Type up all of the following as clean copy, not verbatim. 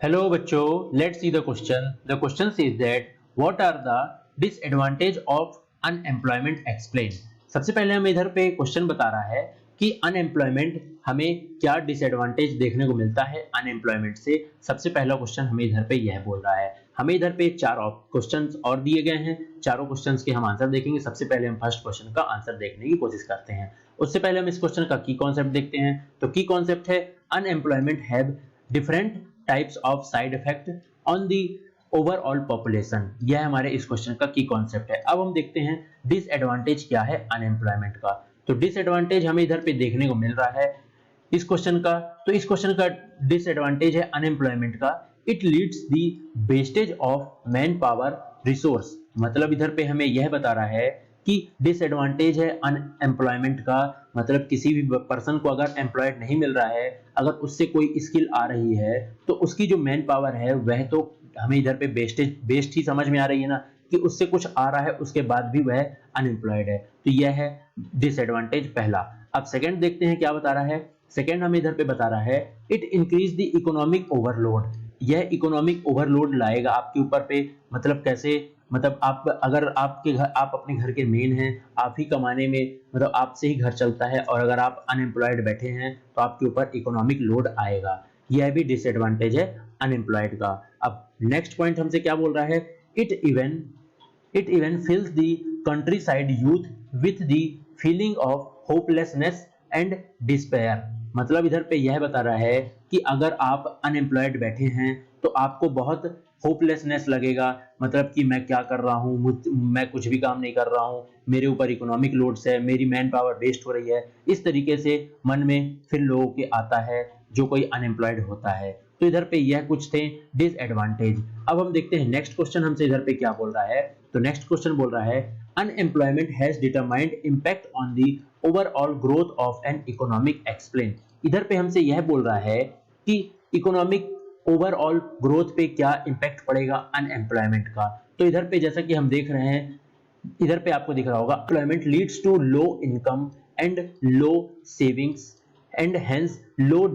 Hello बच्चों, let's see the question. The question says that what are the disadvantage of unemployment explain. सबसे पहले हमें इधर पे क्वेश्चन बता रहा है कि अनएम्प्लॉयमेंट हमें क्या डिसएडवांटेज देखने को मिलता है अनएम्प्लॉयमेंट से। सबसे पहला क्वेश्चन हमें इधर पे यह बोल रहा है। हमें इधर पे चार क्वेश्चंस और दिए गए हैं, चारों क्वेश्चंस के हम आंसर देखेंगे। सबसे पहले हम फर्स्ट क्वेश्चन का आंसर देखने की कोशिश करते हैं। उससे पहले हम इस क्वेश्चन का की कॉन्सेप्ट देखते हैं। तो की कॉन्सेप्ट है unemployment have different types of side effect on the overall population. यह हमारे इस क्वेश्चन का की कॉन्सेप्ट है। अब हम देखते हैं डिसएडवांटेज क्या है अनएम्प्लॉयमेंट का। तो डिसएडवांटेज हमें इधर पे देखने को मिल रहा है इस क्वेश्चन का। तो इस क्वेश्चन का डिसएडवांटेज है अनएम्प्लॉयमेंट का, it leads the wastage of man power resource. मतलब इधर पे हमें यह बता रहा है कि डिसएडवांटेज है अनएम्प्लॉयमेंट का, मतलब किसी भी पर्सन को अगर एम्प्लॉयड नहीं मिल रहा है, अगर उससे कोई स्किल आ रही है तो उसकी जो मैन पावर है वह तो हमें इधर पे बेस्ट ही समझ में आ रही है ना, कि उससे कुछ आ रहा है उसके बाद भी वह अनएम्प्लॉयड है। तो यह है डिसएडवांटेज पहला। अब सेकंड देखते हैं क्या बता रहा है। सेकंड हमें इधर पे बता रहा है it increase the economic overload. यह इकोनॉमिक ओवरलोड लाएगा आपके ऊपर पे। मतलब कैसे, मतलब आप अगर आप अपने घर के मेन हैं, आप ही कमाने में, मतलब आपसे ही घर चलता है, और अगर आप अनएम्प्लॉयड बैठे हैं तो आपके ऊपर इकोनॉमिक लोड आएगा। यह भी डिसएडवांटेज है अनएम्प्लॉयड का। अब नेक्स्ट पॉइंट हमसे क्या बोल रहा है, it even फिल्स the countryside youth with the feeling of hopelessness and despair. मतलब इधर पे यह बता रहा है कि अगर आप अनएम्प्लॉयड बैठे हैं तो आपको बहुत होपलेसनेस लगेगा। मतलब कि मैं क्या कर रहा हूँ, मैं कुछ भी काम नहीं कर रहा हूँ, मेरे ऊपर इकोनॉमिक लोड्स है, मेरी मैन पावर वेस्ट हो रही है। इस तरीके से मन में फिर लोगों के आता है जो कोई अनएम्प्लॉयड होता है। तो इधर पे यह कुछ थे डिसएडवांटेज। अब हम देखते हैं नेक्स्ट क्वेश्चन हमसे इधर पे क्या बोल रहा है। तो नेक्स्ट क्वेश्चन बोल रहा है unemployment has determined impact on the overall growth of an economic explain. इधर पे हमसे यह बोल रहा है कि इकोनॉमिक ओवरऑल ग्रोथ पे क्या इंपैक्ट पड़ेगा अनएम्प्लॉयमेंट का। तो इधर पे जैसा कि हम देख रहे हैं, इधर पे आपको दिख रहा होगा employment leads to low income and low savings and hence low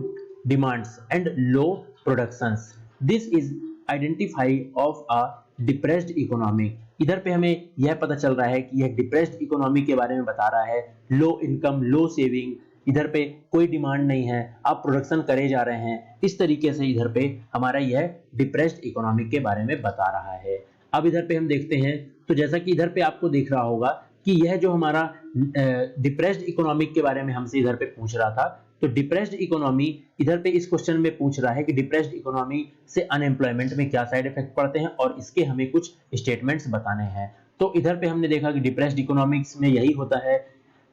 demands and low productions. This is identify of a depressed economy. इधर पे हमें यह पता चल रहा है कि यह डिप्रेस्ड इकोनॉमी के बारे में बता रहा है। लो इनकम, लो सेविंग, इधर पे कोई डिमांड नहीं है, आप प्रोडक्शन करे जा रहे हैं। इस तरीके से इधर पे हमारा यह डिप्रेस्ड इकोनॉमिक के बारे में बता रहा है। अब इधर पे हम देखते हैं, तो जैसा कि इधर पे आपको दिख रहा होगा कि यह जो हमारा डिप्रेस्ड इकोनॉमिक के बारे में हमसे इधर पे पूछ रहा था। तो डिप्रेस्ड इकोनॉमी इधर पे इस क्वेश्चन में पूछ रहा है कि डिप्रेस्ड इकोनॉमी से अनएम्प्लॉयमेंट में क्या साइड इफेक्ट पड़ते हैं और इसके हमें कुछ स्टेटमेंट्स बताने हैं। तो इधर पे हमने देखा कि डिप्रेस्ड इकोनॉमिक्स में यही होता है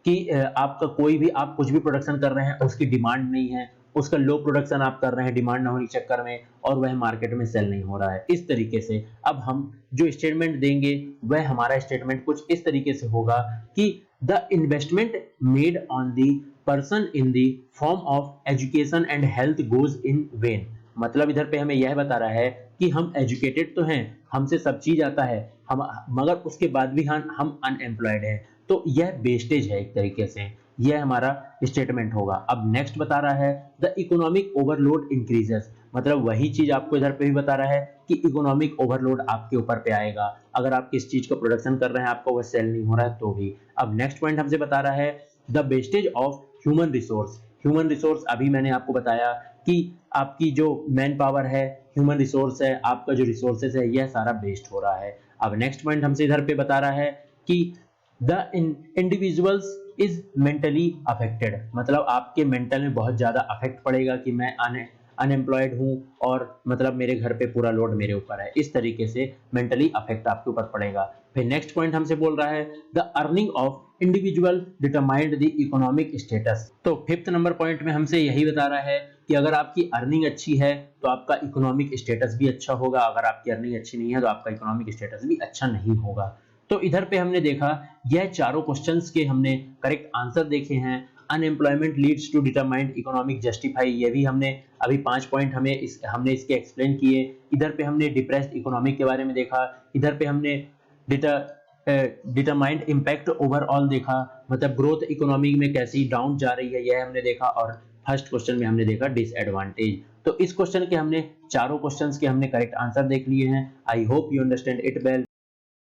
कि आपका कोई भी, आप कुछ भी प्रोडक्शन कर रहे हैं उसकी डिमांड नहीं है, उसका लो प्रोडक्शन आप कर रहे हैं डिमांड ना होने के चक्कर में, और वह मार्केट में सेल नहीं हो रहा है। इस तरीके से अब हम जो स्टेटमेंट देंगे वह हमारा स्टेटमेंट कुछ इस तरीके से होगा कि the investment made on the person in the form of education and health goes in when. मतलब इधर पे हमें यह बता रहा है कि हम एजुकेटेड तो हैं, हमसे सब चीज आता है, हम मगर उसके बाद भी हम अनएम्प्लॉयड हैं। तो यह वेस्टेज है एक तरीके से, यह हमारा स्टेटमेंट होगा। अब नेक्स्ट बता रहा है द इकोनॉमिक ओवरलोड इंक्रीजेस। मतलब वही चीज आपको इधर पे भी बता रहा है कि इकोनॉमिक ओवरलोड आपके ऊपर पे आएगा अगर आप किस चीज का प्रोडक्शन कर रहे हैं, आपको वह सेल नहीं हो रहा है तो भी। अब नेक्स्ट पॉइंट हमसे बता रहा है the wastage of human resource. Human resource अभी मैंने आपको बताया कि आपकी जो मैन पावर है, ह्यूमन रिसोर्स है, आपका जो रिसोर्सेज है, यह सारा वेस्ट हो रहा है। अब नेक्स्ट पॉइंट हमसे इधर पे बता रहा है कि the individuals is mentally affected. मतलब आपके मेंटल में बहुत ज्यादा अफेक्ट पड़ेगा कि मैं अनएम्प्लॉयड हूं और मतलब मेरे घर पे पूरा लोड मेरे ऊपर है। इस तरीके से मेंटली अफेक्ट आपके ऊपर पड़ेगा। फिर नेक्स्ट पॉइंट हमसे बोल रहा है the earning of individual determined the economic status. तो फिफ्थ नंबर पॉइंट में हमसे यही बता रहा है कि अगर आपकी अर्निंग अच्छी है तो आपका इकोनॉमिक स्टेटस भी अच्छा होगा, अगर आपकी अर्निंग अच्छी नहीं है तो आपका इकोनॉमिक स्टेटस भी अच्छा नहीं होगा। तो इधर पे हमने देखा यह चारों क्वेश्चंस के हमने करेक्ट आंसर देखे हैं। Unemployment leads to determined economic justify, ये भी हमने अभी 5 पॉइंट हमने इसके एक्सप्लेन किए। इधर पे हमने डिप्रेस्ड इकोनॉमिक के बारे में देखा। इधर पे हमने डिटरमाइंड इंपैक्ट ओवरऑल देखा, मतलब ग्रोथ इकोनॉमी में कैसी डाउन जा रही है यह हमने देखा। और फर्स्ट क्वेश्चन में हमने देखा डिसएडवांटेज। तो इस क्वेश्चन के हमने चारों क्वेश्चंस के हमने करेक्ट आंसर देख लिए हैं। I hope you understand it well.